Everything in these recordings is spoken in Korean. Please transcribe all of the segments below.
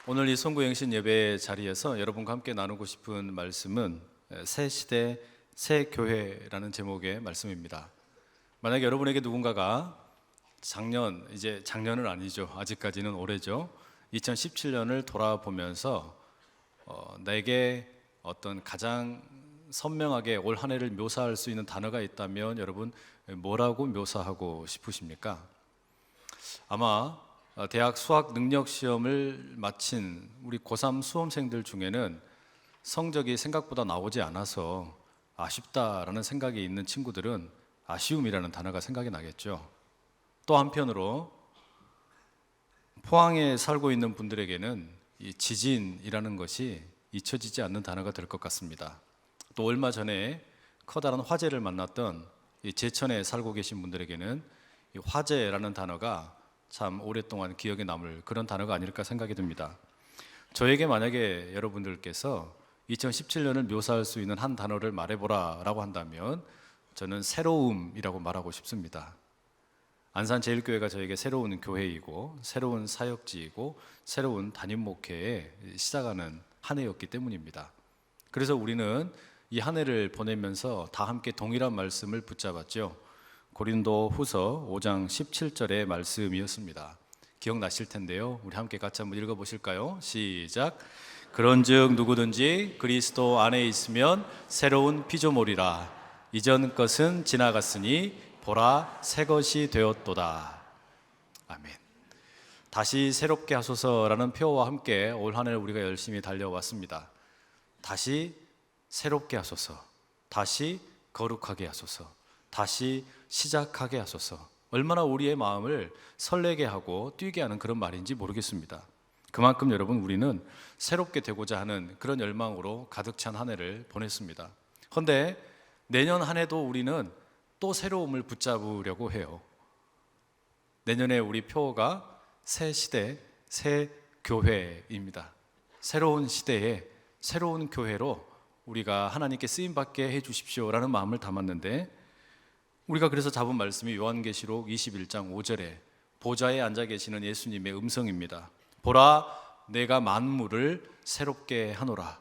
오늘 이 송구행신 예배 자리에서 여러분과 함께 나누고 싶은 말씀은 새 시대 새 교회라는 제목의 말씀입니다. 만약에 여러분에게 누군가가 작년은 아니죠, 아직까지는 올해죠, 2017년을 돌아보면서 내게 어떤 가장 선명하게 올 한 해를 묘사할 수 있는 단어가 있다면 여러분 뭐라고 묘사하고 싶으십니까? 아마 대학 수학 능력 시험을 마친 우리 고3 수험생들 중에는 성적이 생각보다 나오지 않아서 아쉽다라는 생각이 있는 친구들은 아쉬움이라는 단어가 생각이 나겠죠. 또 한편으로 포항에 살고 있는 분들에게는 이 지진이라는 것이 잊혀지지 않는 단어가 될 것 같습니다. 또 얼마 전에 커다란 화재를 만났던 이 제천에 살고 계신 분들에게는 이 화재라는 단어가 참 오랫동안 기억에 남을 그런 단어가 아닐까 생각이 듭니다. 저에게 만약에 여러분들께서 2017년을 묘사할 수 있는 한 단어를 말해보라 라고 한다면 저는 새로움이라고 말하고 싶습니다. 안산제일교회가 저에게 새로운 교회이고 새로운 사역지이고 새로운 담임 목회에 시작하는 한 해였기 때문입니다. 그래서 우리는 이 한 해를 보내면서 다 함께 동일한 말씀을 붙잡았죠. 고린도 후서 5장 17절의 말씀이었습니다. 기억나실 텐데요. 우리 함께 같이 한번 읽어보실까요? 시작. 그런즉 누구든지 그리스도 안에 있으면 새로운 피조물이라. 이전 것은 지나갔으니 보라 새 것이 되었도다. 아멘. 다시 새롭게 하소서라는 표어와 함께 올 한 해를 우리가 열심히 달려왔습니다. 다시 새롭게 하소서, 다시 거룩하게 하소서, 다시 시작하게 하소서. 얼마나 우리의 마음을 설레게 하고 뛰게 하는 그런 말인지 모르겠습니다. 그만큼 여러분 우리는 새롭게 되고자 하는 그런 열망으로 가득 찬 한 해를 보냈습니다. 그런데 내년 한 해도 우리는 또 새로움을 붙잡으려고 해요. 내년에 우리 표어가 새 시대 새 교회입니다. 새로운 시대에 새로운 교회로 우리가 하나님께 쓰임받게 해주십시오라는 마음을 담았는데, 우리가 그래서 잡은 말씀이 요한계시록 21장 5절에 보좌에 앉아 계시는 예수님의 음성입니다. 보라 내가 만물을 새롭게 하노라.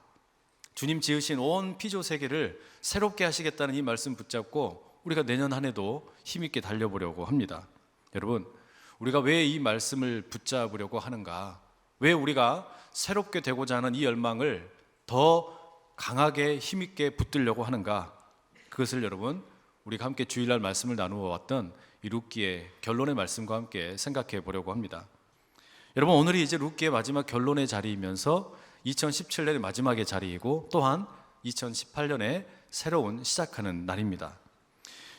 주님 지으신 온 피조 세계를 새롭게 하시겠다는 이 말씀 붙잡고 우리가 내년 한 해도 힘있게 달려보려고 합니다. 여러분, 우리가 왜 이 말씀을 붙잡으려고 하는가? 왜 우리가 새롭게 되고자 하는 이 열망을 더 강하게 힘있게 붙들려고 하는가? 그것을 여러분 우리가 함께 주일날 말씀을 나누어 왔던 이 룻기의 결론의 말씀과 함께 생각해 보려고 합니다. 여러분, 오늘이 이제 룻기의 마지막 결론의 자리이면서 2017년의 마지막의 자리이고 또한 2018년에 새로운 시작하는 날입니다.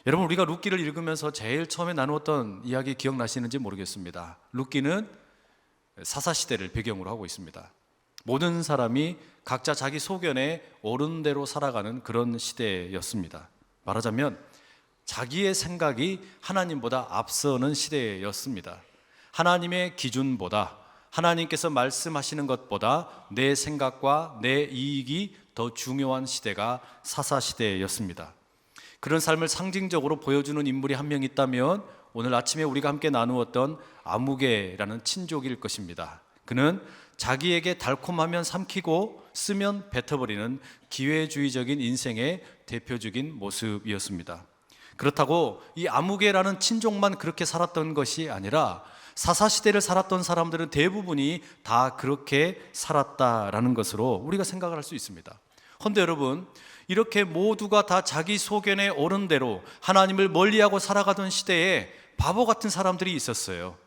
여러분, 우리가 룻기를 읽으면서 제일 처음에 나누었던 이야기 기억나시는지 모르겠습니다. 룻기는 사사시대를 배경으로 하고 있습니다. 모든 사람이 각자 자기 소견에 옳은 대로 살아가는 그런 시대였습니다. 말하자면 자기의 생각이 하나님보다 앞서는 시대였습니다. 하나님의 기준보다, 하나님께서 말씀하시는 것보다 내 생각과 내 이익이 더 중요한 시대가 사사시대였습니다. 그런 삶을 상징적으로 보여주는 인물이 한 명 있다면 오늘 아침에 우리가 함께 나누었던 아무개라는 친족일 것입니다. 그는 자기에게 달콤하면 삼키고 쓰면 뱉어버리는 기회주의적인 인생의 대표적인 모습이었습니다. 그렇다고 이 아무개라는 친족만 그렇게 살았던 것이 아니라 사사시대를 살았던 사람들은 대부분이 다 그렇게 살았다라는 것으로 우리가 생각을 할 수 있습니다. 그런데 여러분, 이렇게 모두가 다 자기 소견에 옳은 대로 하나님을 멀리하고 살아가던 시대에 바보 같은 사람들이 있었어요.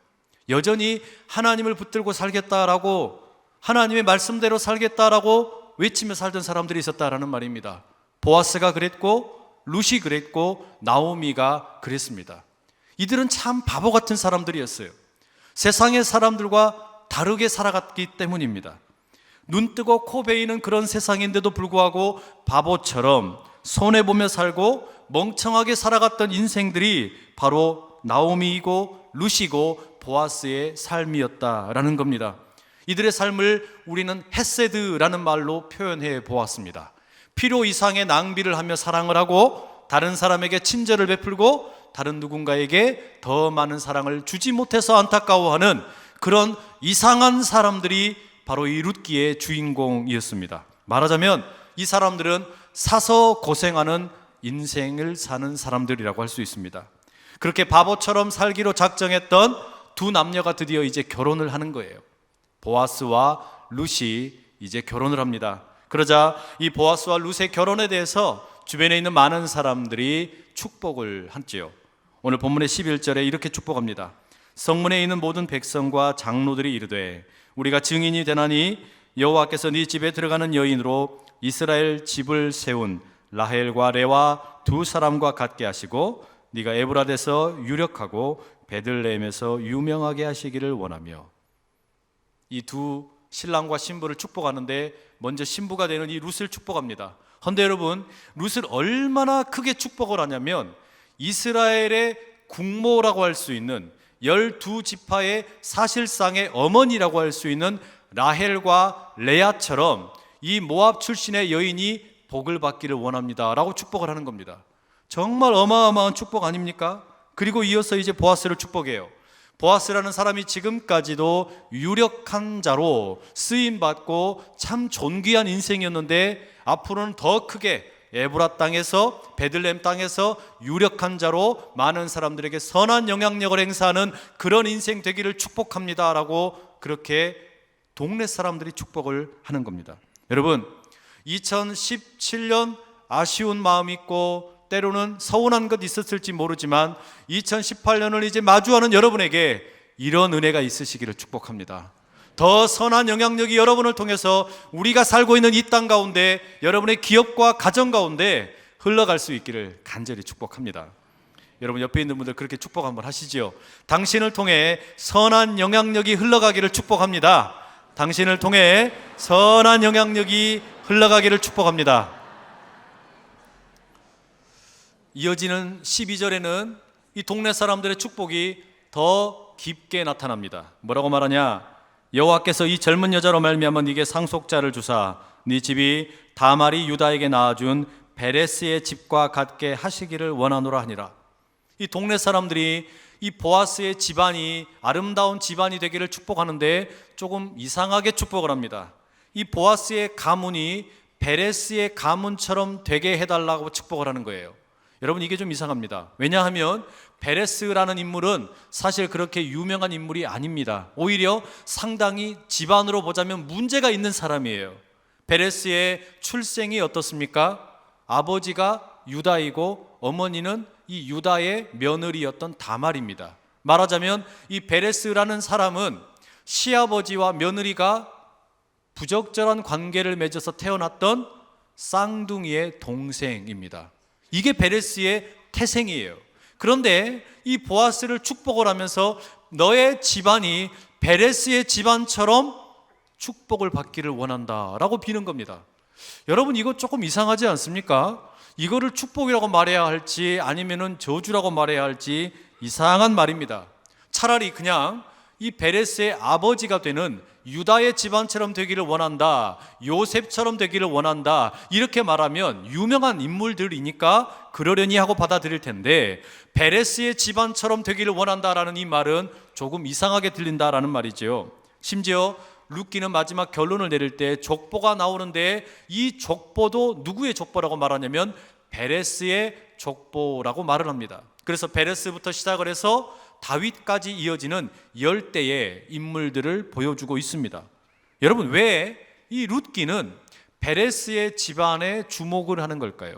여전히 하나님을 붙들고 살겠다라고, 하나님의 말씀대로 살겠다라고 외치며 살던 사람들이 있었다라는 말입니다. 보아스가 그랬고 룻이 그랬고 나오미가 그랬습니다. 이들은 참 바보 같은 사람들이었어요. 세상의 사람들과 다르게 살아갔기 때문입니다. 눈 뜨고 코 베이는 그런 세상인데도 불구하고 바보처럼 손해보며 살고 멍청하게 살아갔던 인생들이 바로 나오미이고 룻이고 보아스의 삶이었다라는 겁니다. 이들의 삶을 우리는 헤세드라는 말로 표현해 보았습니다. 필요 이상의 낭비를 하며 사랑을 하고 다른 사람에게 친절을 베풀고 다른 누군가에게 더 많은 사랑을 주지 못해서 안타까워하는 그런 이상한 사람들이 바로 이 룻기의 주인공이었습니다. 말하자면 이 사람들은 사서 고생하는 인생을 사는 사람들이라고 할 수 있습니다. 그렇게 바보처럼 살기로 작정했던 두 남녀가 드디어 이제 결혼을 하는 거예요. 보아스와 룻이 이제 결혼을 합니다. 그러자 이 보아스와 룻의 결혼에 대해서 주변에 있는 많은 사람들이 축복을 하지요. 오늘 본문의 11절에 이렇게 축복합니다. 성문에 있는 모든 백성과 장로들이 이르되 우리가 증인이 되나니 여호와께서 네 집에 들어가는 여인으로 이스라엘 집을 세운 라헬과 레와 두 사람과 같게 하시고 네가 에브라데서 유력하고 베들레헴에서 유명하게 하시기를 원하며. 이 두 신랑과 신부를 축복하는데 먼저 신부가 되는 이 룻을 축복합니다. 그런데 여러분, 룻을 얼마나 크게 축복을 하냐면 이스라엘의 국모라고 할 수 있는 12지파의 사실상의 어머니라고 할 수 있는 라헬과 레아처럼 이 모압 출신의 여인이 복을 받기를 원합니다 라고 축복을 하는 겁니다. 정말 어마어마한 축복 아닙니까? 그리고 이어서 이제 보아스를 축복해요. 보아스라는 사람이 지금까지도 유력한 자로 쓰임받고 참 존귀한 인생이었는데 앞으로는 더 크게 에브라 땅에서, 베들레헴 땅에서 유력한 자로 많은 사람들에게 선한 영향력을 행사하는 그런 인생 되기를 축복합니다 라고 그렇게 동네 사람들이 축복을 하는 겁니다. 여러분, 2017년 아쉬운 마음이 있고 때로는 서운한 것 있었을지 모르지만 2018년을 이제 마주하는 여러분에게 이런 은혜가 있으시기를 축복합니다. 더 선한 영향력이 여러분을 통해서 우리가 살고 있는 이 땅 가운데, 여러분의 기업과 가정 가운데 흘러갈 수 있기를 간절히 축복합니다. 여러분 옆에 있는 분들 그렇게 축복 한번 하시지요. 당신을 통해 선한 영향력이 흘러가기를 축복합니다. 당신을 통해 선한 영향력이 흘러가기를 축복합니다. 이어지는 12절에는 이 동네 사람들의 축복이 더 깊게 나타납니다. 뭐라고 말하냐? 여호와께서 이 젊은 여자로 말미암아 네게 상속자를 주사 네 집이 다말이 유다에게 낳아준 베레스의 집과 같게 하시기를 원하노라 하니라. 이 동네 사람들이 이 보아스의 집안이 아름다운 집안이 되기를 축복하는데 조금 이상하게 축복을 합니다. 이 보아스의 가문이 베레스의 가문처럼 되게 해달라고 축복을 하는 거예요. 여러분 이게 좀 이상합니다. 왜냐하면 베레스라는 인물은 사실 그렇게 유명한 인물이 아닙니다. 오히려 상당히 집안으로 보자면 문제가 있는 사람이에요. 베레스의 출생이 어떻습니까? 아버지가 유다이고 어머니는 이 유다의 며느리였던 다말입니다. 말하자면 이 베레스라는 사람은 시아버지와 며느리가 부적절한 관계를 맺어서 태어났던 쌍둥이의 동생입니다. 이게 베레스의 태생이에요. 그런데 이 보아스를 축복을 하면서 너의 집안이 베레스의 집안처럼 축복을 받기를 원한다라고 비는 겁니다. 여러분 이거 조금 이상하지 않습니까? 이거를 축복이라고 말해야 할지 아니면은 저주라고 말해야 할지 이상한 말입니다. 차라리 그냥 이 베레스의 아버지가 되는 유다의 집안처럼 되기를 원한다, 요셉처럼 되기를 원한다, 이렇게 말하면 유명한 인물들이니까 그러려니 하고 받아들일 텐데 베레스의 집안처럼 되기를 원한다라는 이 말은 조금 이상하게 들린다라는 말이죠. 심지어 룻기는 마지막 결론을 내릴 때 족보가 나오는데 이 족보도 누구의 족보라고 말하냐면 베레스의 족보라고 말을 합니다. 그래서 베레스부터 시작을 해서 다윗까지 이어지는 열대의 인물들을 보여주고 있습니다. 여러분 왜 이 룻기는 베레스의 집안에 주목을 하는 걸까요?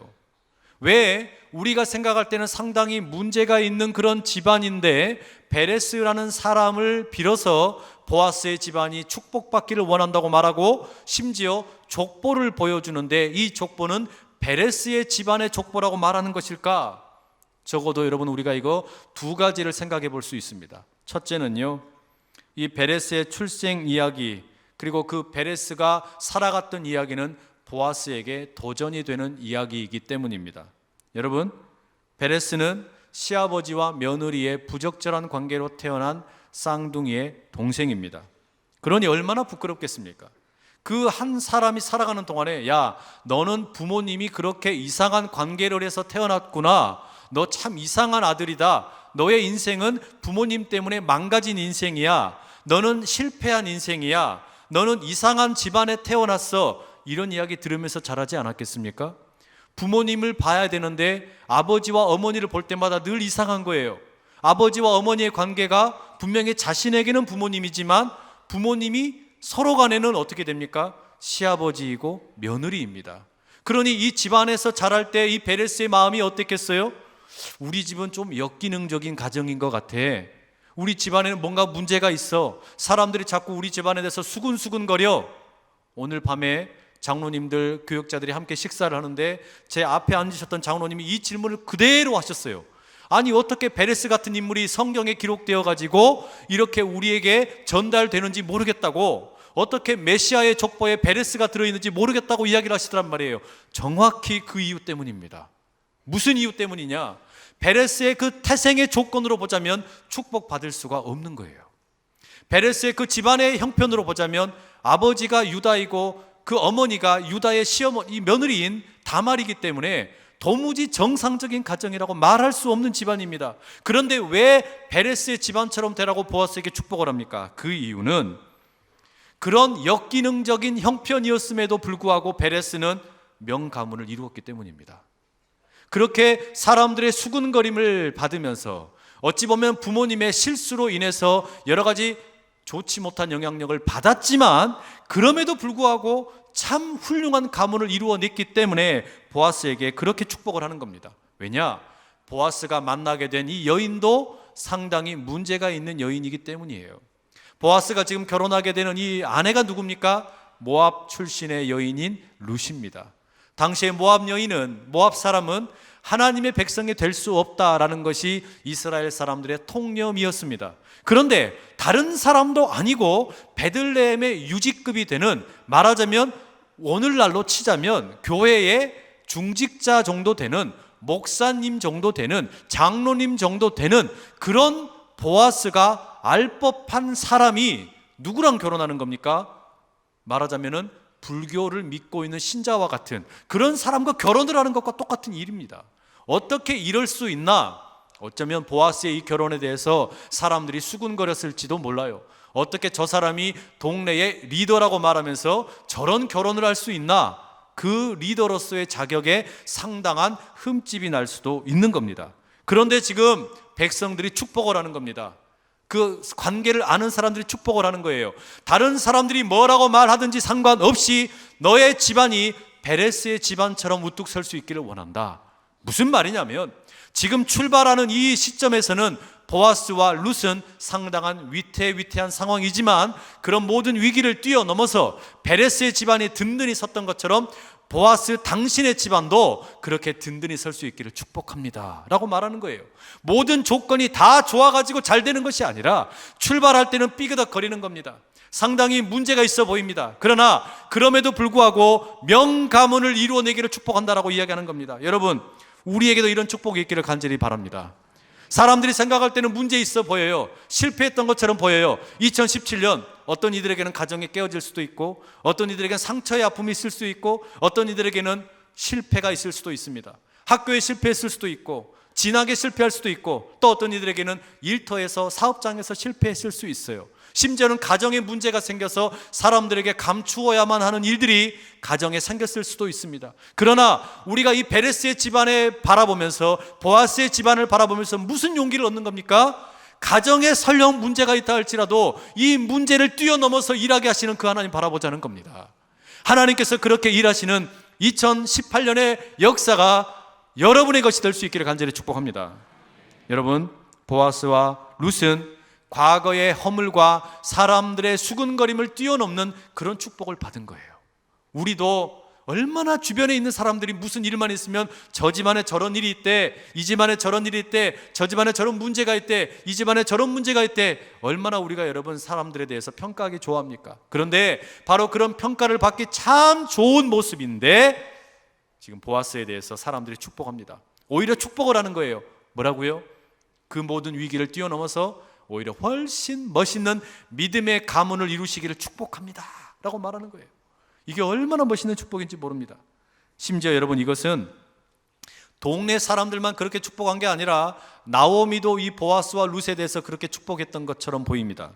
왜 우리가 생각할 때는 상당히 문제가 있는 그런 집안인데 베레스라는 사람을 빌어서 보아스의 집안이 축복받기를 원한다고 말하고 심지어 족보를 보여주는데 이 족보는 베레스의 집안의 족보라고 말하는 것일까? 적어도 여러분 우리가 이거 두 가지를 생각해 볼 수 있습니다. 첫째는요, 이 베레스의 출생 이야기 그리고 그 베레스가 살아갔던 이야기는 보아스에게 도전이 되는 이야기이기 때문입니다. 여러분, 베레스는 시아버지와 며느리의 부적절한 관계로 태어난 쌍둥이의 동생입니다. 그러니 얼마나 부끄럽겠습니까? 그 한 사람이 살아가는 동안에 야, 너는 부모님이 그렇게 이상한 관계를 해서 태어났구나, 너 참 이상한 아들이다, 너의 인생은 부모님 때문에 망가진 인생이야, 너는 실패한 인생이야, 너는 이상한 집안에 태어났어. 이런 이야기 들으면서 자라지 않았겠습니까? 부모님을 봐야 되는데 아버지와 어머니를 볼 때마다 늘 이상한 거예요. 아버지와 어머니의 관계가 분명히 자신에게는 부모님이지만 부모님이 서로 간에는 어떻게 됩니까? 시아버지이고 며느리입니다. 그러니 이 집안에서 자랄 때 이 베레스의 마음이 어땠겠어요? 우리 집은 좀 역기능적인 가정인 것 같아. 우리 집안에는 뭔가 문제가 있어. 사람들이 자꾸 우리 집안에 대해서 수근수근거려. 오늘 밤에 장로님들, 교역자들이 함께 식사를 하는데 제 앞에 앉으셨던 장로님이 이 질문을 그대로 하셨어요. 아니 어떻게 베레스 같은 인물이 성경에 기록되어 가지고 이렇게 우리에게 전달되는지 모르겠다고, 어떻게 메시아의 족보에 베레스가 들어있는지 모르겠다고 이야기를 하시더란 말이에요. 정확히 그 이유 때문입니다. 무슨 이유 때문이냐? 베레스의 그 태생의 조건으로 보자면 축복받을 수가 없는 거예요. 베레스의 그 집안의 형편으로 보자면 아버지가 유다이고 그 어머니가 유다의 시어머니 며느리인 다말이기 때문에 도무지 정상적인 가정이라고 말할 수 없는 집안입니다. 그런데 왜 베레스의 집안처럼 되라고 보아스에게 축복을 합니까? 그 이유는 그런 역기능적인 형편이었음에도 불구하고 베레스는 명가문을 이루었기 때문입니다. 그렇게 사람들의 수군거림을 받으면서 어찌 보면 부모님의 실수로 인해서 여러 가지 좋지 못한 영향력을 받았지만 그럼에도 불구하고 참 훌륭한 가문을 이루어냈기 때문에 보아스에게 그렇게 축복을 하는 겁니다. 왜냐? 보아스가 만나게 된 이 여인도 상당히 문제가 있는 여인이기 때문이에요. 보아스가 지금 결혼하게 되는 이 아내가 누굽니까? 모압 출신의 여인인 룻입니다. 당시에 모압 여인은, 모압 사람은 하나님의 백성이 될 수 없다라는 것이 이스라엘 사람들의 통념이었습니다. 그런데 다른 사람도 아니고 베들레헴의 유직급이 되는, 말하자면 오늘날로 치자면 교회의 중직자 정도 되는, 목사님 정도 되는, 장로님 정도 되는 그런 보아스가 알 법한 사람이 누구랑 결혼하는 겁니까? 말하자면은 불교를 믿고 있는 신자와 같은 그런 사람과 결혼을 하는 것과 똑같은 일입니다. 어떻게 이럴 수 있나? 어쩌면 보아스의 이 결혼에 대해서 사람들이 수군거렸을지도 몰라요. 어떻게 저 사람이 동네의 리더라고 말하면서 저런 결혼을 할 수 있나? 그 리더로서의 자격에 상당한 흠집이 날 수도 있는 겁니다. 그런데 지금 백성들이 축복을 하는 겁니다. 그 관계를 아는 사람들이 축복을 하는 거예요. 다른 사람들이 뭐라고 말하든지 상관없이 너의 집안이 베레스의 집안처럼 우뚝 설 수 있기를 원한다. 무슨 말이냐면 지금 출발하는 이 시점에서는 보아스와 룻은 상당한 위태위태한 상황이지만 그런 모든 위기를 뛰어넘어서 베레스의 집안이 든든히 섰던 것처럼 보아스 당신의 집안도 그렇게 든든히 설 수 있기를 축복합니다 라고 말하는 거예요. 모든 조건이 다 좋아가지고 잘 되는 것이 아니라 출발할 때는 삐그덕거리는 겁니다. 상당히 문제가 있어 보입니다. 그러나 그럼에도 불구하고 명가문을 이루어내기를 축복한다라고 이야기하는 겁니다. 여러분, 우리에게도 이런 축복이 있기를 간절히 바랍니다. 사람들이 생각할 때는 문제 있어 보여요. 실패했던 것처럼 보여요. 2017년 어떤 이들에게는 가정이 깨어질 수도 있고, 어떤 이들에게는 상처의 아픔이 있을 수 있고, 어떤 이들에게는 실패가 있을 수도 있습니다. 학교에 실패했을 수도 있고, 진학에 실패할 수도 있고, 또 어떤 이들에게는 일터에서, 사업장에서 실패했을 수 있어요. 심지어는 가정에 문제가 생겨서 사람들에게 감추어야만 하는 일들이 가정에 생겼을 수도 있습니다. 그러나 우리가 이 베레스의 집안을 바라보면서, 보아스의 집안을 바라보면서 무슨 용기를 얻는 겁니까? 가정에 설령 문제가 있다 할지라도 이 문제를 뛰어넘어서 일하게 하시는 그 하나님 바라보자는 겁니다. 하나님께서 그렇게 일하시는 2018년의 역사가 여러분의 것이 될 수 있기를 간절히 축복합니다. 여러분, 보아스와 룻은 과거의 허물과 사람들의 수군거림을 뛰어넘는 그런 축복을 받은 거예요. 우리도 얼마나 주변에 있는 사람들이 무슨 일만 있으면 저 집안에 저런 일이 있대, 이 집안에 저런 일이 있대, 저 집안에 저런 문제가 있대, 이 집안에 저런 문제가 있대, 얼마나 우리가 여러분 사람들에 대해서 평가하기 좋아합니까? 그런데 바로 그런 평가를 받기 참 좋은 모습인데 지금 보아스에 대해서 사람들이 축복합니다. 오히려 축복을 하는 거예요. 뭐라고요? 그 모든 위기를 뛰어넘어서 오히려 훨씬 멋있는 믿음의 가문을 이루시기를 축복합니다 라고 말하는 거예요. 이게 얼마나 멋있는 축복인지 모릅니다. 심지어 여러분, 이것은 동네 사람들만 그렇게 축복한 게 아니라 나오미도 이 보아스와 룻에 대해서 그렇게 축복했던 것처럼 보입니다.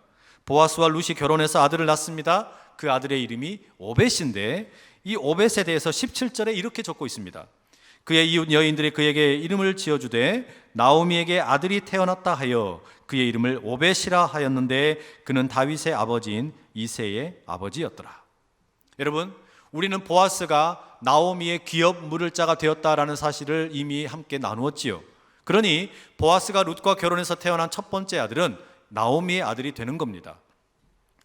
보아스와 룻이 결혼해서 아들을 낳습니다. 그 아들의 이름이 오벳인데, 이 오벳에 대해서 17절에 이렇게 적고 있습니다. 그의 이웃 여인들이 그에게 이름을 지어주되 나오미에게 아들이 태어났다 하여 그의 이름을 오벳이라 하였는데 그는 다윗의 아버지인 이새의 아버지였더라. 여러분, 우리는 보아스가 나오미의 귀엽 물을 자가 되었다라는 사실을 이미 함께 나누었지요. 그러니 보아스가 룻과 결혼해서 태어난 첫 번째 아들은 나오미의 아들이 되는 겁니다.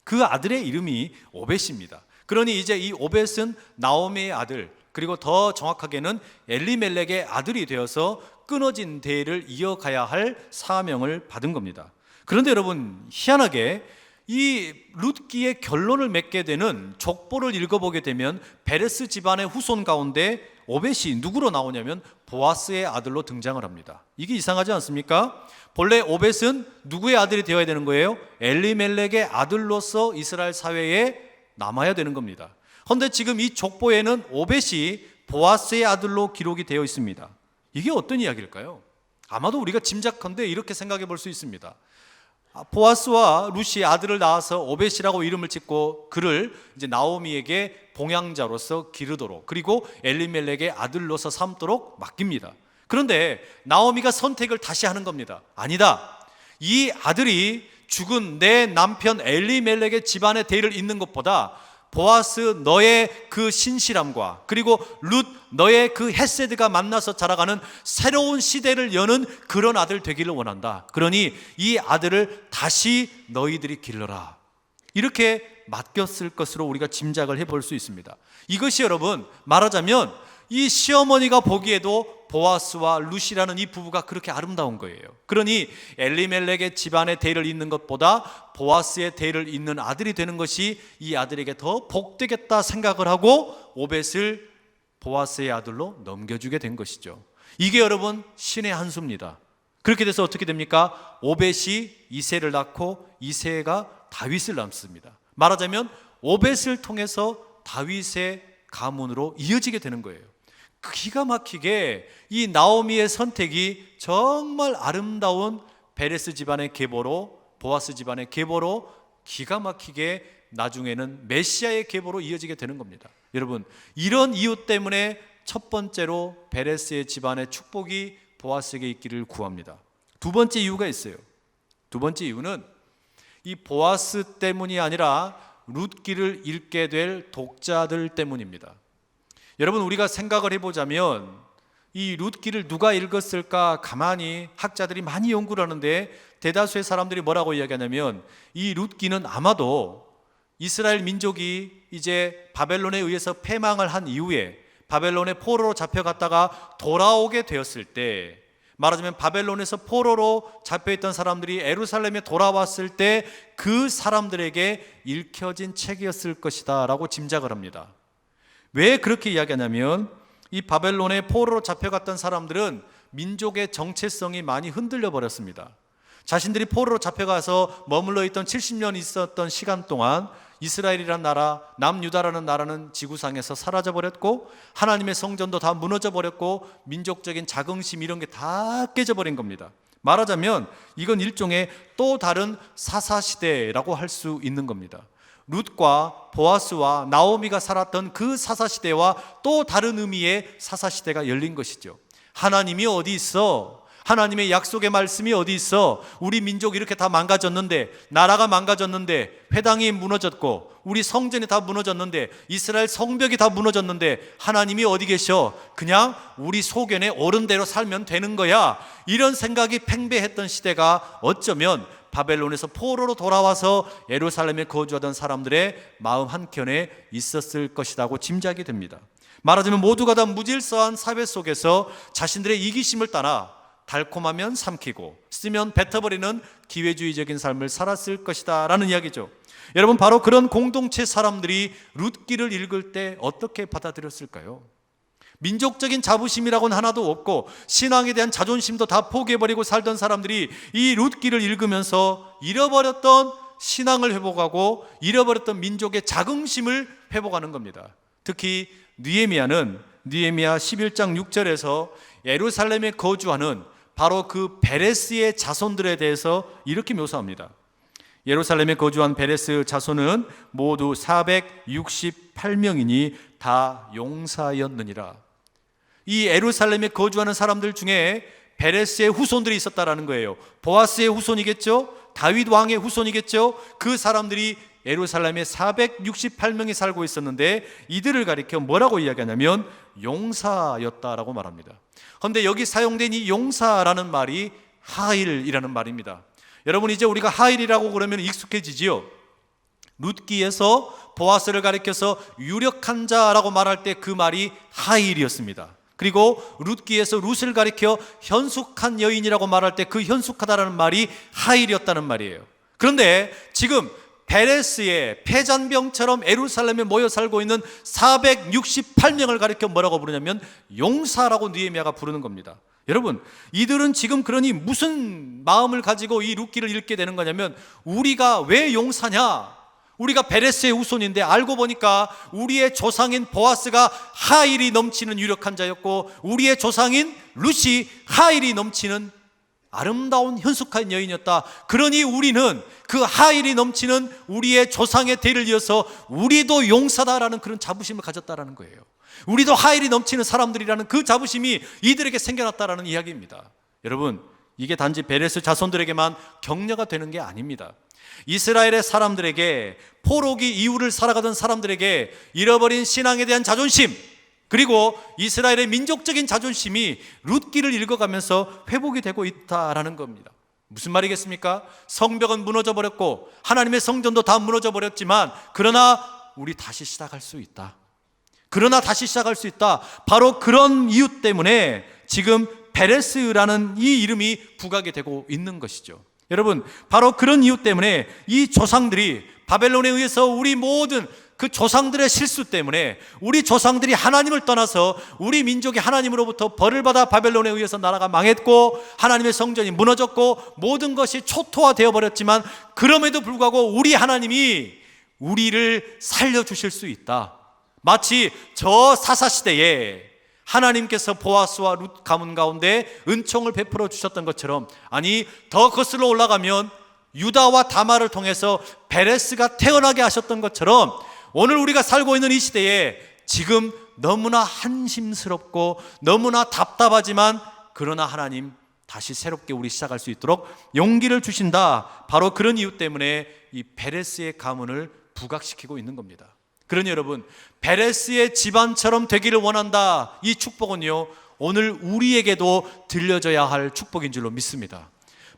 그 아들의 이름이 오벳입니다. 그러니 이제 이 오벳은 나오미의 아들, 그리고 더 정확하게는 엘리멜렉의 아들이 되어서 끊어진 대를 이어가야 할 사명을 받은 겁니다. 그런데 여러분, 희한하게 이 룻기의 결론을 맺게 되는 족보를 읽어보게 되면 베레스 집안의 후손 가운데 오벳이 누구로 나오냐면 보아스의 아들로 등장을 합니다. 이게 이상하지 않습니까? 본래 오벳은 누구의 아들이 되어야 되는 거예요? 엘리멜렉의 아들로서 이스라엘 사회에 남아야 되는 겁니다. 그런데 지금 이 족보에는 오벳이 보아스의 아들로 기록이 되어 있습니다. 이게 어떤 이야기일까요? 아마도 우리가 짐작컨대 이렇게 생각해 볼 수 있습니다. 보아스와 룻이 아들을 낳아서 오벳이라고 이름을 짓고 그를 이제 나오미에게 봉양자로서 기르도록, 그리고 엘리멜렉의 아들로서 삼도록 맡깁니다. 그런데 나오미가 선택을 다시 하는 겁니다. 아니다, 이 아들이 죽은 내 남편 엘리멜렉의 집안의 대를 잇는 것보다 보아스 너의 그 신실함과 그리고 룻 너의 그 헤세드가 만나서 자라가는 새로운 시대를 여는 그런 아들 되기를 원한다. 그러니 이 아들을 다시 너희들이 길러라. 이렇게 맡겼을 것으로 우리가 짐작을 해볼 수 있습니다. 이것이 여러분 말하자면 이 시어머니가 보기에도 보아스와 룻이라는 이 부부가 그렇게 아름다운 거예요. 그러니 엘리멜렉의 집안의 대를 잇는 것보다 보아스의 대를 잇는 아들이 되는 것이 이 아들에게 더 복되겠다 생각을 하고 오벳을 보아스의 아들로 넘겨주게 된 것이죠. 이게 여러분 신의 한 수입니다. 그렇게 돼서 어떻게 됩니까? 오벳이 이새를 낳고 이새가 다윗을 낳습니다. 말하자면 오벳을 통해서 다윗의 가문으로 이어지게 되는 거예요. 기가 막히게 이 나오미의 선택이 정말 아름다운 베레스 집안의 계보로, 보아스 집안의 계보로 기가 막히게 나중에는 메시아의 계보로 이어지게 되는 겁니다. 여러분, 이런 이유 때문에 첫 번째로 베레스의 집안의 축복이 보아스에게 있기를 구합니다. 두 번째 이유가 있어요. 두 번째 이유는 이 보아스 때문이 아니라 룻기를 읽게 될 독자들 때문입니다. 여러분, 우리가 생각을 해보자면 이 룻기를 누가 읽었을까 가만히 학자들이 많이 연구를 하는데 대다수의 사람들이 뭐라고 이야기하냐면 이 룻기는 아마도 이스라엘 민족이 이제 바벨론에 의해서 패망을 한 이후에 바벨론의 포로로 잡혀갔다가 돌아오게 되었을 때, 말하자면 바벨론에서 포로로 잡혀있던 사람들이 예루살렘에 돌아왔을 때 그 사람들에게 읽혀진 책이었을 것이다 라고 짐작을 합니다. 왜 그렇게 이야기하냐면 이 바벨론에 포로로 잡혀갔던 사람들은 민족의 정체성이 많이 흔들려 버렸습니다. 자신들이 포로로 잡혀가서 머물러 있던 70년 있었던 시간 동안 이스라엘이라는 나라, 남유다라는 나라는 지구상에서 사라져 버렸고 하나님의 성전도 다 무너져 버렸고 민족적인 자긍심 이런 게 다 깨져 버린 겁니다. 말하자면 이건 일종의 또 다른 사사시대라고 할 수 있는 겁니다. 룻과 보아스와 나오미가 살았던 그 사사시대와 또 다른 의미의 사사시대가 열린 것이죠. 하나님이 어디 있어? 하나님의 약속의 말씀이 어디 있어? 우리 민족 이렇게 다 망가졌는데, 나라가 망가졌는데, 회당이 무너졌고 우리 성전이 다 무너졌는데, 이스라엘 성벽이 다 무너졌는데 하나님이 어디 계셔? 그냥 우리 소견에 옳은 대로 살면 되는 거야. 이런 생각이 팽배했던 시대가 어쩌면 바벨론에서 포로로 돌아와서 예루살렘에 거주하던 사람들의 마음 한켠에 있었을 것이라고 짐작이 됩니다. 말하자면 모두가 다 무질서한 사회 속에서 자신들의 이기심을 따라 달콤하면 삼키고 쓰면 뱉어버리는 기회주의적인 삶을 살았을 것이다 라는 이야기죠. 여러분, 바로 그런 공동체 사람들이 룻기를 읽을 때 어떻게 받아들였을까요? 민족적인 자부심이라고는 하나도 없고 신앙에 대한 자존심도 다 포기해버리고 살던 사람들이 이 룻기를 읽으면서 잃어버렸던 신앙을 회복하고 잃어버렸던 민족의 자긍심을 회복하는 겁니다. 특히 느헤미야는 느헤미야 11장 6절에서 예루살렘에 거주하는 바로 그 베레스의 자손들에 대해서 이렇게 묘사합니다. 예루살렘에 거주한 베레스 자손은 모두 468명이니 다 용사였느니라. 이 예루살렘에 거주하는 사람들 중에 베레스의 후손들이 있었다라는 거예요. 보아스의 후손이겠죠? 다윗 왕의 후손이겠죠? 그 사람들이 예루살렘에 468명이 살고 있었는데 이들을 가리켜 뭐라고 이야기하냐면 용사였다라고 말합니다. 그런데 여기 사용된 이 용사라는 말이 하일이라는 말입니다. 여러분, 이제 우리가 하일이라고 그러면 익숙해지지요. 룻기에서 보아스를 가리켜서 유력한 자라고 말할 때 그 말이 하일이었습니다. 그리고 룻기에서 룻을 가리켜 현숙한 여인이라고 말할 때 그 현숙하다라는 말이 하일이었다는 말이에요. 그런데 지금 베레스의 폐잔병처럼 예루살렘에 모여 살고 있는 468명을 가리켜 뭐라고 부르냐면 용사라고 느헤미야가 부르는 겁니다. 여러분, 이들은 지금 그러니 무슨 마음을 가지고 이 룻기를 읽게 되는 거냐면, 우리가 왜 용사냐? 우리가 베레스의 후손인데 알고 보니까 우리의 조상인 보아스가 하일이 넘치는 유력한 자였고, 우리의 조상인 룻이 하일이 넘치는 아름다운 현숙한 여인이었다. 그러니 우리는 그 하일이 넘치는 우리의 조상의 대를 이어서 우리도 용사다라는 그런 자부심을 가졌다라는 거예요. 우리도 하일이 넘치는 사람들이라는 그 자부심이 이들에게 생겨났다라는 이야기입니다. 여러분, 이게 단지 베레스 자손들에게만 격려가 되는 게 아닙니다. 이스라엘의 사람들에게, 포로기 이후를 살아가던 사람들에게 잃어버린 신앙에 대한 자존심, 그리고 이스라엘의 민족적인 자존심이 룻기를 읽어가면서 회복이 되고 있다라는 겁니다. 무슨 말이겠습니까? 성벽은 무너져 버렸고 하나님의 성전도 다 무너져 버렸지만 그러나 우리 다시 시작할 수 있다. 그러나 다시 시작할 수 있다. 바로 그런 이유 때문에 지금 베레스라는 이 이름이 부각이 되고 있는 것이죠. 여러분, 바로 그런 이유 때문에 이 조상들이 바벨론에 의해서 우리 모든 그 조상들의 실수 때문에 우리 조상들이 하나님을 떠나서 우리 민족이 하나님으로부터 벌을 받아 바벨론에 의해서 나라가 망했고 하나님의 성전이 무너졌고 모든 것이 초토화되어 버렸지만, 그럼에도 불구하고 우리 하나님이 우리를 살려주실 수 있다. 마치 저 사사시대에 하나님께서 보아스와 룻 가문 가운데 은총을 베풀어 주셨던 것처럼, 아니 더 거슬러 올라가면 유다와 다말을 통해서 베레스가 태어나게 하셨던 것처럼, 오늘 우리가 살고 있는 이 시대에 지금 너무나 한심스럽고 너무나 답답하지만 그러나 하나님 다시 새롭게 우리 시작할 수 있도록 용기를 주신다. 바로 그런 이유 때문에 이 베레스의 가문을 부각시키고 있는 겁니다. 그러니 여러분, 베레스의 집안처럼 되기를 원한다. 이 축복은요, 오늘 우리에게도 들려져야 할 축복인 줄로 믿습니다.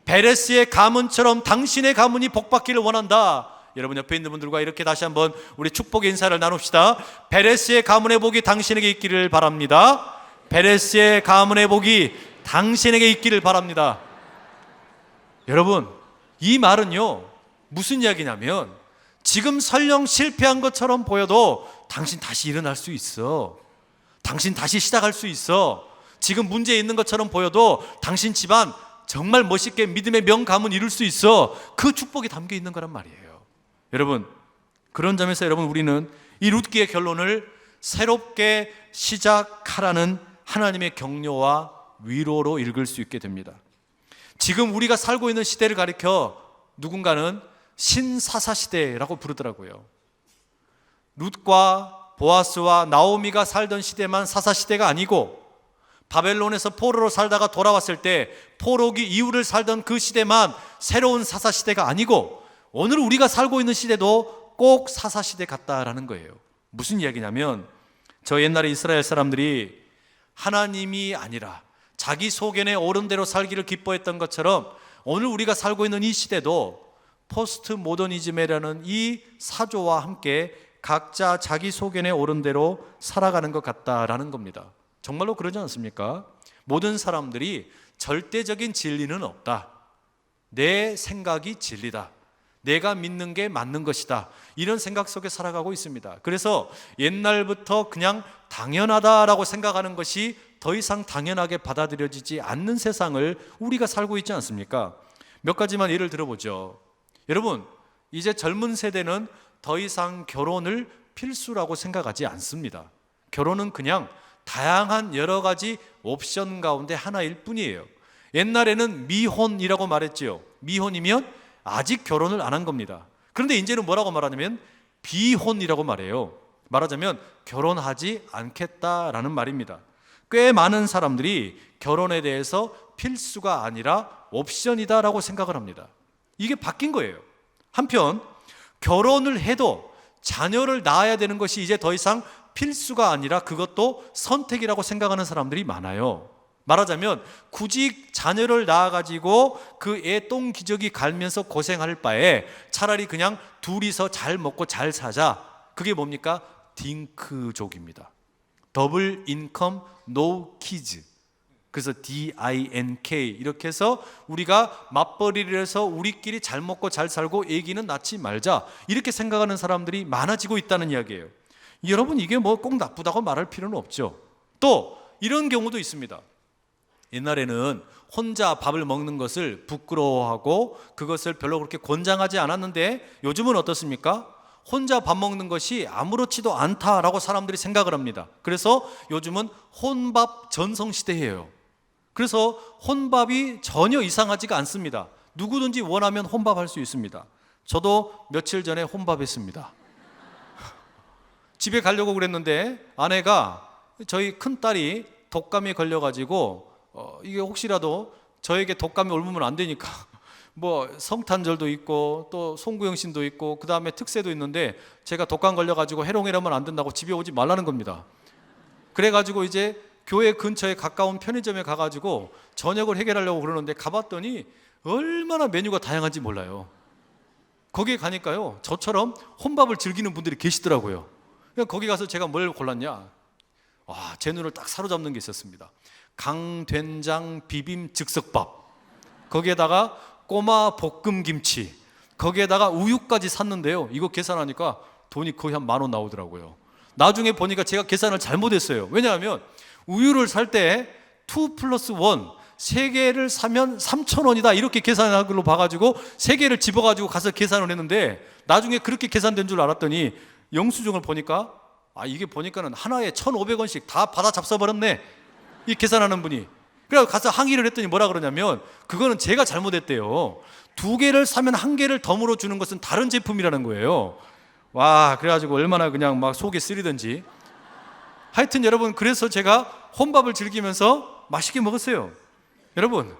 베레스의 가문처럼 당신의 가문이 복받기를 원한다. 여러분, 옆에 있는 분들과 이렇게 다시 한번 우리 축복의 인사를 나눕시다. 베레스의 가문의 복이 당신에게 있기를 바랍니다. 베레스의 가문의 복이 당신에게 있기를 바랍니다. 여러분, 이 말은요 무슨 이야기냐면, 지금 설령 실패한 것처럼 보여도 당신 다시 일어날 수 있어. 당신 다시 시작할 수 있어. 지금 문제 있는 것처럼 보여도 당신 집안 정말 멋있게 믿음의 명가문 이룰 수 있어. 그 축복이 담겨 있는 거란 말이에요. 여러분, 그런 점에서 여러분, 우리는 이 룻기의 결론을 새롭게 시작하라는 하나님의 격려와 위로로 읽을 수 있게 됩니다. 지금 우리가 살고 있는 시대를 가리켜 누군가는 신사사시대라고 부르더라고요. 룻과 보아스와 나오미가 살던 시대만 사사시대가 아니고, 바벨론에서 포로로 살다가 돌아왔을 때 포로기 이후를 살던 그 시대만 새로운 사사시대가 아니고, 오늘 우리가 살고 있는 시대도 꼭 사사시대 같다라는 거예요. 무슨 이야기냐면, 저 옛날에 이스라엘 사람들이 하나님이 아니라 자기 소견에 옳은 대로 살기를 기뻐했던 것처럼 오늘 우리가 살고 있는 이 시대도 포스트 모더니즘이라는 이 사조와 함께 각자 자기 소견에 옳은 대로 살아가는 것 같다라는 겁니다. 정말로 그러지 않습니까? 모든 사람들이 절대적인 진리는 없다. 내 생각이 진리다. 내가 믿는 게 맞는 것이다. 이런 생각 속에 살아가고 있습니다. 그래서 옛날부터 그냥 당연하다라고 생각하는 것이 더 이상 당연하게 받아들여지지 않는 세상을 우리가 살고 있지 않습니까? 몇 가지만 예를 들어보죠. 여러분, 이제 젊은 세대는 더 이상 결혼을 필수라고 생각하지 않습니다. 결혼은 그냥 다양한 여러 가지 옵션 가운데 하나일 뿐이에요. 옛날에는 미혼이라고 말했죠. 미혼이면 아직 결혼을 안 한 겁니다. 그런데 이제는 뭐라고 말하냐면 비혼이라고 말해요. 말하자면 결혼하지 않겠다라는 말입니다. 꽤 많은 사람들이 결혼에 대해서 필수가 아니라 옵션이다라고 생각을 합니다. 이게 바뀐 거예요. 한편 결혼을 해도 자녀를 낳아야 되는 것이 이제 더 이상 필수가 아니라 그것도 선택이라고 생각하는 사람들이 많아요. 말하자면 굳이 자녀를 낳아가지고 그 애 똥 기저귀 갈면서 고생할 바에 차라리 그냥 둘이서 잘 먹고 잘 사자. 그게 뭡니까? 딩크족입니다. 더블 인컴 노 키즈. 그래서 DINK 이렇게 해서 우리가 맞벌이를 해서 우리끼리 잘 먹고 잘 살고 애기는 낳지 말자, 이렇게 생각하는 사람들이 많아지고 있다는 이야기예요. 여러분, 이게 뭐 꼭 나쁘다고 말할 필요는 없죠. 또 이런 경우도 있습니다. 옛날에는 혼자 밥을 먹는 것을 부끄러워하고 그것을 별로 그렇게 권장하지 않았는데 요즘은 어떻습니까? 혼자 밥 먹는 것이 아무렇지도 않다라고 사람들이 생각을 합니다. 그래서 요즘은 혼밥 전성시대예요. 그래서 혼밥이 전혀 이상하지가 않습니다. 누구든지 원하면 혼밥할 수 있습니다. 저도 며칠 전에 혼밥했습니다. 집에 가려고 그랬는데 아내가, 저희 큰딸이 독감에 걸려가지고 이게 혹시라도 저에게 독감이 옮으면 안 되니까 뭐 성탄절도 있고 또 송구영신도 있고 그 다음에 특세도 있는데 제가 독감 걸려가지고 해롱해라면 안 된다고 집에 오지 말라는 겁니다. 그래가지고 이제 교회 근처에 가까운 편의점에 가가지고 저녁을 해결하려고 그러는데 가봤더니 얼마나 메뉴가 다양한지 몰라요. 거기에 가니까요, 저처럼 혼밥을 즐기는 분들이 계시더라고요. 그냥 거기 가서 제가 뭘 골랐냐, 와, 제 눈을 딱 사로잡는 게 있었습니다. 강된장 비빔 즉석밥, 거기에다가 꼬마 볶음김치, 거기에다가 우유까지 샀는데요, 이거 계산하니까 돈이 거의 한 10,000원 나오더라고요. 나중에 보니까 제가 계산을 잘못했어요. 왜냐하면 우유를 살 때 2 플러스 1 3개를 사면 3,000원이다 이렇게 계산한 걸로 봐가지고 3개를 집어가지고 가서 계산을 했는데 나중에 그렇게 계산된 줄 알았더니 영수증을 보니까 이게 보니까는 하나에 1,500원씩 다 받아 잡숴버렸네, 이 계산하는 분이. 그래서 가서 항의를 했더니 뭐라 그러냐면 그거는 제가 잘못했대요. 2개를 사면 1개를 덤으로 주는 것은 다른 제품이라는 거예요. 와, 그래가지고 얼마나 그냥 막 속이 쓰리던지. 하여튼 여러분, 그래서 제가 혼밥을 즐기면서 맛있게 먹었어요. 여러분,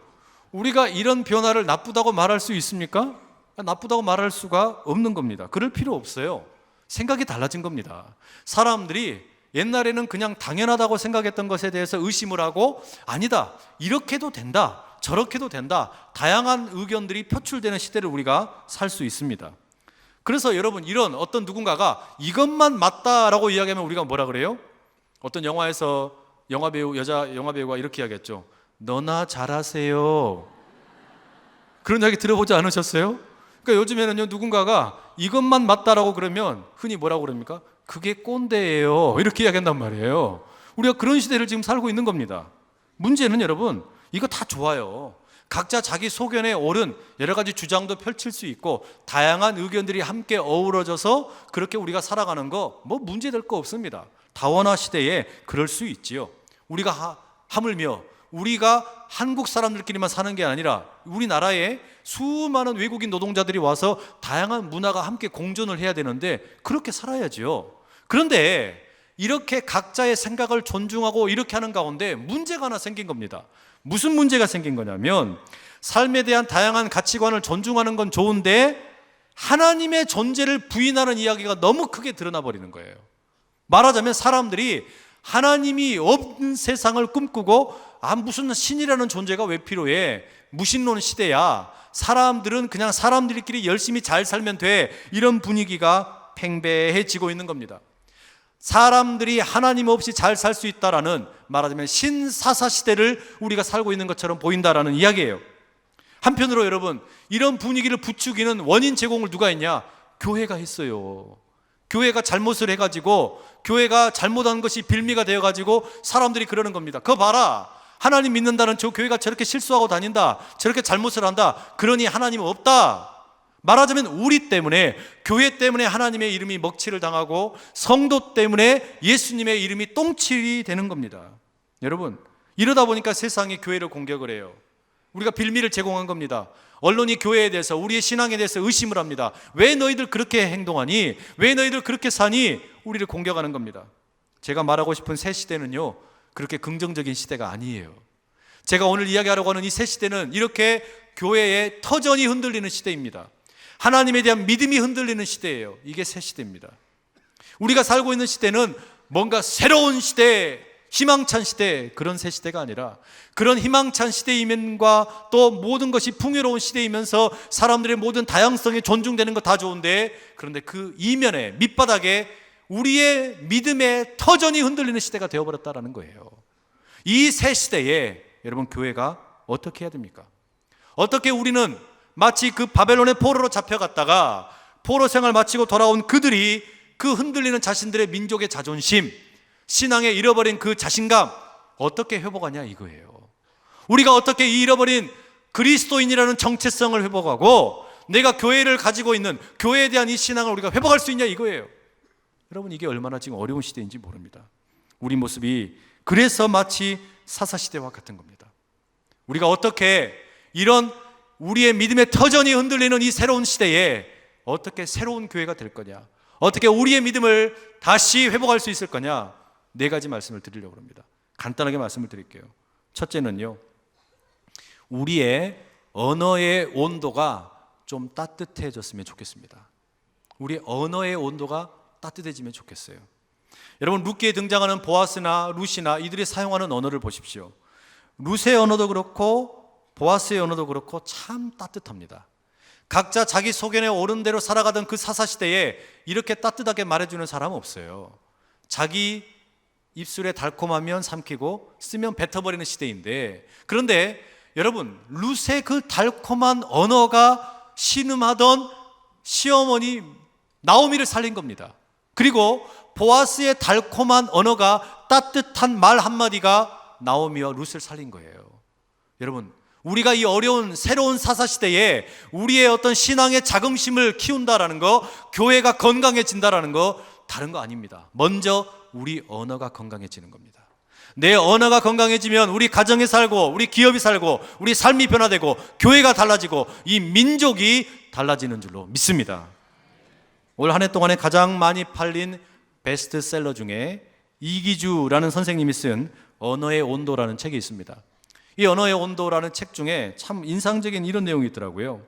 우리가 이런 변화를 나쁘다고 말할 수 있습니까? 나쁘다고 말할 수가 없는 겁니다. 그럴 필요 없어요. 생각이 달라진 겁니다. 사람들이 옛날에는 그냥 당연하다고 생각했던 것에 대해서 의심을 하고 아니다, 이렇게도 된다, 저렇게도 된다, 다양한 의견들이 표출되는 시대를 우리가 살 수 있습니다. 그래서 여러분, 이런 어떤 누군가가 이것만 맞다라고 이야기하면 우리가 뭐라 그래요? 어떤 영화에서 여자 영화배우가 이렇게 이야기했죠. 너나 잘하세요. 그런 이야기 들어보지 않으셨어요? 그러니까 요즘에는요, 누군가가 이것만 맞다라고 그러면 흔히 뭐라고 그럽니까? 그게 꼰대예요, 이렇게 이야기한단 말이에요. 우리가 그런 시대를 지금 살고 있는 겁니다. 문제는 여러분, 이거 다 좋아요. 각자 자기 소견에 옳은 여러 가지 주장도 펼칠 수 있고 다양한 의견들이 함께 어우러져서 그렇게 우리가 살아가는 거 뭐 문제될 거 없습니다. 다원화 시대에 그럴 수 있지요. 우리가 하물며 우리가 한국 사람들끼리만 사는 게 아니라 우리나라에 수많은 외국인 노동자들이 와서 다양한 문화가 함께 공존을 해야 되는데 그렇게 살아야지요. 그런데 이렇게 각자의 생각을 존중하고 이렇게 하는 가운데 문제가 하나 생긴 겁니다. 무슨 문제가 생긴 거냐면 삶에 대한 다양한 가치관을 존중하는 건 좋은데 하나님의 존재를 부인하는 이야기가 너무 크게 드러나 버리는 거예요. 말하자면 사람들이 하나님이 없는 세상을 꿈꾸고 무슨 신이라는 존재가 왜 필요해? 무신론 시대야. 사람들은 그냥 사람들끼리 열심히 잘 살면 돼. 이런 분위기가 팽배해지고 있는 겁니다. 사람들이 하나님 없이 잘 살 수 있다라는, 말하자면 신사사 시대를 우리가 살고 있는 것처럼 보인다라는 이야기예요. 한편으로 여러분, 이런 분위기를 부추기는 원인 제공을 누가 했냐? 교회가 했어요. 교회가 잘못을 해가지고, 교회가 잘못한 것이 빌미가 되어가지고 사람들이 그러는 겁니다. 그거 봐라, 하나님 믿는다는 저 교회가 저렇게 실수하고 다닌다, 저렇게 잘못을 한다, 그러니 하나님은 없다. 말하자면 우리 때문에, 교회 때문에 하나님의 이름이 먹칠을 당하고 성도 때문에 예수님의 이름이 똥칠이 되는 겁니다. 여러분, 이러다 보니까 세상이 교회를 공격을 해요. 우리가 빌미를 제공한 겁니다. 언론이 교회에 대해서, 우리의 신앙에 대해서 의심을 합니다. 왜 너희들 그렇게 행동하니? 왜 너희들 그렇게 사니? 우리를 공격하는 겁니다. 제가 말하고 싶은 새 시대는요, 그렇게 긍정적인 시대가 아니에요. 제가 오늘 이야기하려고 하는 이 새 시대는 이렇게 교회의 터전이 흔들리는 시대입니다. 하나님에 대한 믿음이 흔들리는 시대예요. 이게 새 시대입니다. 우리가 살고 있는 시대는 뭔가 새로운 시대, 희망찬 시대, 그런 새 시대가 아니라 그런 희망찬 시대이면과 또 모든 것이 풍요로운 시대이면서 사람들의 모든 다양성이 존중되는 거 다 좋은데, 그런데 그 이면에 밑바닥에 우리의 믿음의 터전이 흔들리는 시대가 되어버렸다는 거예요. 이 새 시대에 여러분, 교회가 어떻게 해야 됩니까? 어떻게 우리는 마치 그 바벨론의 포로로 잡혀갔다가 포로 생활 마치고 돌아온 그들이 그 흔들리는 자신들의 민족의 자존심, 신앙에 잃어버린 그 자신감 어떻게 회복하냐 이거예요. 우리가 어떻게 이 잃어버린 그리스도인이라는 정체성을 회복하고 내가 교회를 가지고 있는, 교회에 대한 이 신앙을 우리가 회복할 수 있냐 이거예요. 여러분, 이게 얼마나 지금 어려운 시대인지 모릅니다. 우리 모습이 그래서 마치 사사시대와 같은 겁니다. 우리가 어떻게 이런 우리의 믿음의 터전이 흔들리는 이 새로운 시대에 어떻게 새로운 교회가 될 거냐, 어떻게 우리의 믿음을 다시 회복할 수 있을 거냐, 네 가지 말씀을 드리려고 합니다. 간단하게 말씀을 드릴게요. 첫째는요, 우리의 언어의 온도가 좀 따뜻해졌으면 좋겠습니다. 우리의 언어의 온도가 따뜻해지면 좋겠어요. 여러분, 룻기에 등장하는 보아스나 룻이나 이들이 사용하는 언어를 보십시오. 룻의 언어도 그렇고 보아스의 언어도 그렇고 참 따뜻합니다. 각자 자기 소견에 오른 대로 살아가던 그 사사시대에 이렇게 따뜻하게 말해주는 사람은 없어요. 자기 입술에 달콤하면 삼키고 쓰면 뱉어버리는 시대인데, 그런데 여러분, 룻의 그 달콤한 언어가 신음하던 시어머니 나오미를 살린 겁니다. 그리고 보아스의 달콤한 언어가, 따뜻한 말 한마디가 나오미와 룻을 살린 거예요. 여러분, 우리가 이 어려운 새로운 사사시대에 우리의 어떤 신앙의 자긍심을 키운다라는 거, 교회가 건강해진다라는 거 다른 거 아닙니다. 먼저 우리 언어가 건강해지는 겁니다. 내 언어가 건강해지면 우리 가정이 살고, 우리 기업이 살고, 우리 삶이 변화되고, 교회가 달라지고, 이 민족이 달라지는 줄로 믿습니다. 올 한 해 동안에 가장 많이 팔린 베스트셀러 중에 이기주라는 선생님이 쓴 언어의 온도라는 책이 있습니다. 이 언어의 온도라는 책 중에 참 인상적인 이런 내용이 있더라고요.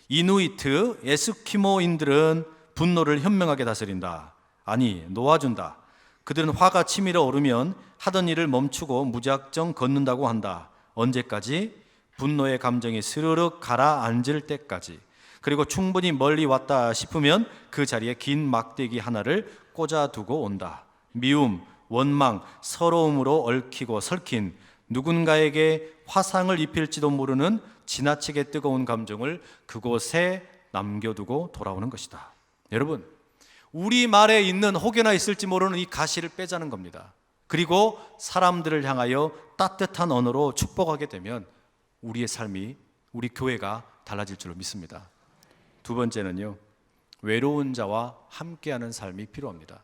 이누이트, 에스키모인들은 분노를 현명하게 다스린다. 아니, 놓아준다. 그들은 화가 치밀어 오르면 하던 일을 멈추고 무작정 걷는다고 한다. 언제까지? 분노의 감정이 스르륵 가라앉을 때까지. 그리고 충분히 멀리 왔다 싶으면 그 자리에 긴 막대기 하나를 꽂아두고 온다. 미움, 원망, 서러움으로 얽히고 설킨 누군가에게 화상을 입힐지도 모르는 지나치게 뜨거운 감정을 그곳에 남겨두고 돌아오는 것이다. 여러분, 우리 말에 있는 혹여나 있을지 모르는 이 가시를 빼자는 겁니다. 그리고 사람들을 향하여 따뜻한 언어로 축복하게 되면 우리의 삶이, 우리 교회가 달라질 줄로 믿습니다. 두 번째는요, 외로운 자와 함께하는 삶이 필요합니다.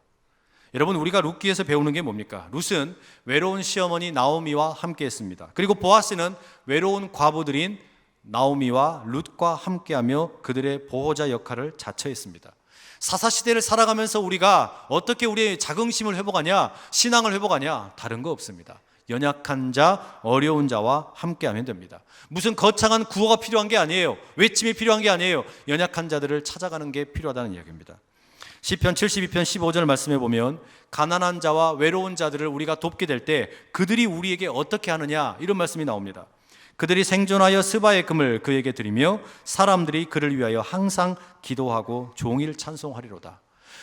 여러분, 우리가 룻기에서 배우는 게 뭡니까? 룻은 외로운 시어머니 나오미와 함께했습니다. 그리고 보아스는 외로운 과부들인 나오미와 룻과 함께하며 그들의 보호자 역할을 자처했습니다. 사사시대를 살아가면서 우리가 어떻게 우리의 자긍심을 회복하냐, 신앙을 회복하냐, 다른 거 없습니다. 연약한 자, 어려운 자와 함께하면 됩니다. 무슨 거창한 구호가 필요한 게 아니에요. 외침이 필요한 게 아니에요. 연약한 자들을 찾아가는 게 필요하다는 이야기입니다. 시편 72편 15절 말씀해 보면 가난한 자와 외로운 자들을 우리가 돕게 될 때 그들이 우리에게 어떻게 하느냐, 이런 말씀이 나옵니다. 그들이 생존하여 스바의 금을 그에게 드리며 사람들이 그를 위하여 항상 기도하고 종일 찬송하리로다.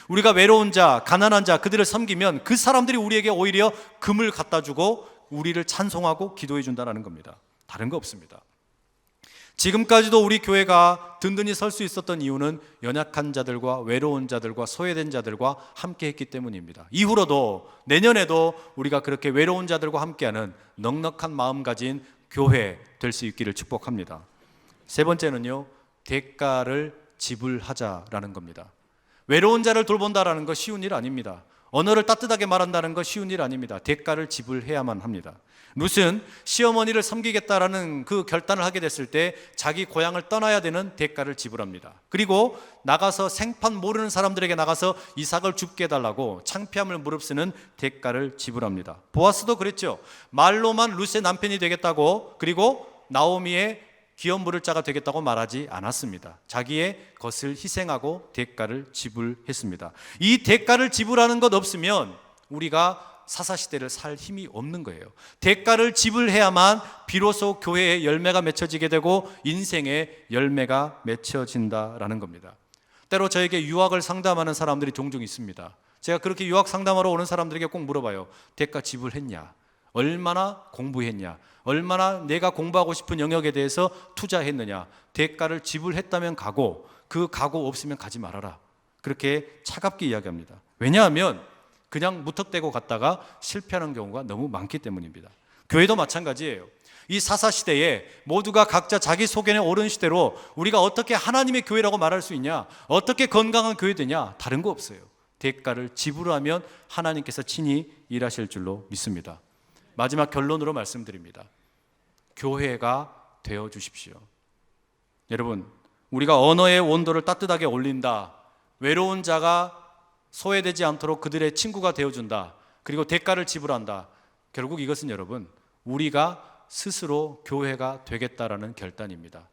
우리가 외로운 자, 가난한 자, 그들을 섬기면 그 사람들이 우리에게 오히려 금을 갖다 주고 우리를 찬송하고 기도해 준다는 겁니다. 다른 거 없습니다. 지금까지도 우리 교회가 든든히 설 수 있었던 이유는 연약한 자들과 외로운 자들과 소외된 자들과 함께 했기 때문입니다. 이후로도, 내년에도 우리가 그렇게 외로운 자들과 함께하는 넉넉한 마음 가진 교회 될 수 있기를 축복합니다. 세 번째는요, 대가를 지불하자라는 겁니다. 외로운 자를 돌본다라는 거 쉬운 일 아닙니다. 언어를 따뜻하게 말한다는 건 쉬운 일 아닙니다. 대가를 지불해야만 합니다. 룻은 시어머니를 섬기겠다라는 그 결단을 하게 됐을 때 자기 고향을 떠나야 되는 대가를 지불합니다. 그리고 나가서 생판 모르는 사람들에게 나가서 이삭을 죽게 해달라고 창피함을 무릅쓰는 대가를 지불합니다. 보아스도 그랬죠. 말로만 룻의 남편이 되겠다고, 그리고 나오미의 기업 물을 자가 되겠다고 말하지 않았습니다. 자기의 것을 희생하고 대가를 지불했습니다. 이 대가를 지불하는 것 없으면 우리가 사사시대를 살 힘이 없는 거예요. 대가를 지불해야만 비로소 교회의 열매가 맺혀지게 되고 인생의 열매가 맺혀진다라는 겁니다. 때로 저에게 유학을 상담하는 사람들이 종종 있습니다. 제가 그렇게 유학 상담하러 오는 사람들에게 꼭 물어봐요. 대가 지불했냐? 얼마나 공부했냐? 얼마나 내가 공부하고 싶은 영역에 대해서 투자했느냐? 대가를 지불했다면 가고, 그 가고 없으면 가지 말아라. 그렇게 차갑게 이야기합니다. 왜냐하면 그냥 무턱대고 갔다가 실패하는 경우가 너무 많기 때문입니다. 교회도 마찬가지예요. 이 사사시대에 모두가 각자 자기 소견에 옳은 시대로 우리가 어떻게 하나님의 교회라고 말할 수 있냐? 어떻게 건강한 교회 되냐? 다른 거 없어요. 대가를 지불하면 하나님께서 친히 일하실 줄로 믿습니다. 마지막 결론으로 말씀드립니다. 교회가 되어 주십시오. 여러분, 우리가 언어의 온도를 따뜻하게 올린다, 외로운 자가 소외되지 않도록 그들의 친구가 되어준다, 그리고 대가를 지불한다. 결국 이것은 여러분, 우리가 스스로 교회가 되겠다라는 결단입니다.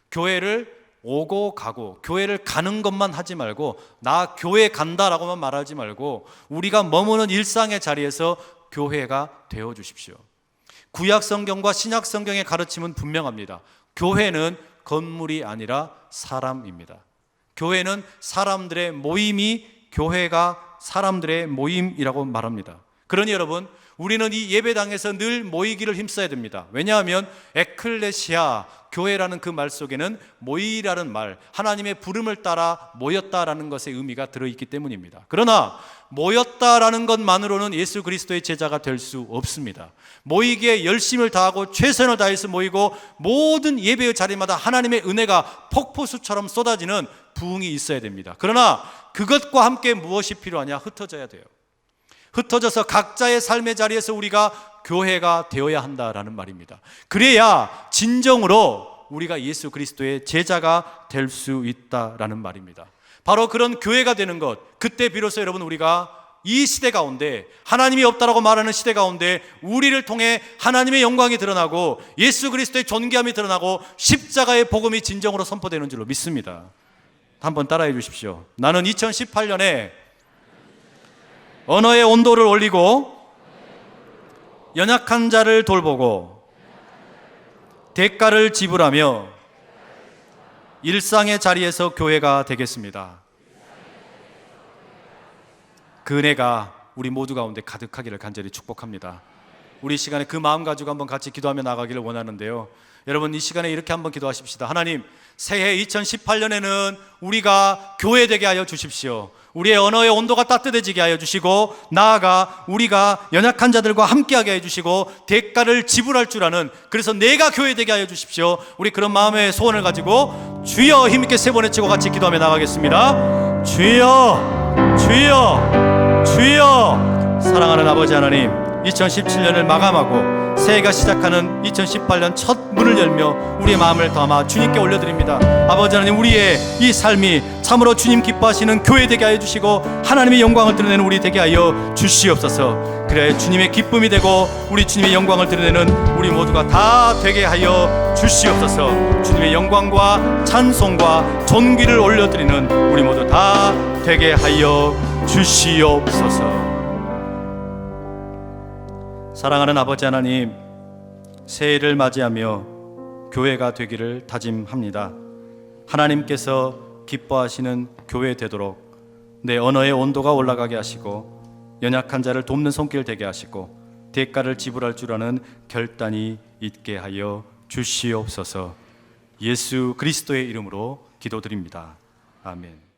교회를 오고 가고, 교회를 가는 것만 하지 말고, 나 교회 간다라고만 말하지 말고 우리가 머무는 일상의 자리에서 교회가 되어 주십시오. 구약 성경과 신약 성경의 가르침은 분명합니다. 교회는 건물이 아니라 사람입니다. 교회는 사람들의 모임이, 교회가 사람들의 모임이라고 말합니다. 그러니 여러분, 우리는 이 예배당에서 늘 모이기를 힘써야 됩니다. 왜냐하면 에클레시아, 교회라는 그 말 속에는 모이라는 말, 하나님의 부름을 따라 모였다라는 것의 의미가 들어있기 때문입니다. 그러나 모였다라는 것만으로는 예수 그리스도의 제자가 될 수 없습니다. 모이기에 열심을 다하고 최선을 다해서 모이고, 모든 예배의 자리마다 하나님의 은혜가 폭포수처럼 쏟아지는 부흥이 있어야 됩니다. 그러나 그것과 함께 무엇이 필요하냐? 흩어져야 돼요. 흩어져서 각자의 삶의 자리에서 우리가 교회가 되어야 한다라는 말입니다. 그래야 진정으로 우리가 예수 그리스도의 제자가 될 수 있다라는 말입니다. 바로 그런 교회가 되는 것, 그때 비로소 여러분, 우리가 이 시대 가운데, 하나님이 없다라고 말하는 시대 가운데 우리를 통해 하나님의 영광이 드러나고 예수 그리스도의 존귀함이 드러나고 십자가의 복음이 진정으로 선포되는 줄로 믿습니다. 한번 따라해 주십시오. 나는 2018년에 언어의 온도를 올리고 연약한 자를 돌보고 대가를 지불하며 일상의 자리에서 교회가 되겠습니다. 그 은혜가 우리 모두 가운데 가득하기를 간절히 축복합니다. 우리 시간에 그 마음 가지고 한번 같이 기도하며 나가기를 원하는데요. 여러분, 이 시간에 이렇게 한번 기도하십시다. 하나님, 새해 2018년에는 우리가 교회되게 하여 주십시오. 우리의 언어의 온도가 따뜻해지게 하여 주시고, 나아가 우리가 연약한 자들과 함께하게 해주시고 대가를 지불할 줄 아는, 그래서 내가 교회되게 하여 주십시오. 우리 그런 마음의 소원을 가지고 주여 힘있게 세 번 외치고 같이 기도하며 나가겠습니다. 주여, 주여, 주여. 사랑하는 아버지 하나님, 2017년을 마감하고 새해가 시작하는 2018년 첫 문을 열며 우리의 마음을 담아 주님께 올려드립니다. 아버지 하나님, 우리의 이 삶이 참으로 주님 기뻐하시는 교회 되게 하여 주시고 하나님의 영광을 드러내는 우리 되게 하여 주시옵소서. 그래 주님의 기쁨이 되고 우리 주님의 영광을 드러내는 우리 모두가 다 되게 하여 주시옵소서. 주님의 영광과 찬송과 존귀를 올려드리는 우리 모두 다 되게 하여 주시옵소서. 사랑하는 아버지 하나님, 새해를 맞이하며 교회가 되기를 다짐합니다. 하나님께서 기뻐하시는 교회 되도록 내 언어의 온도가 올라가게 하시고 연약한 자를 돕는 손길 되게 하시고 대가를 지불할 줄 아는 결단이 있게 하여 주시옵소서. 예수 그리스도의 이름으로 기도드립니다. 아멘.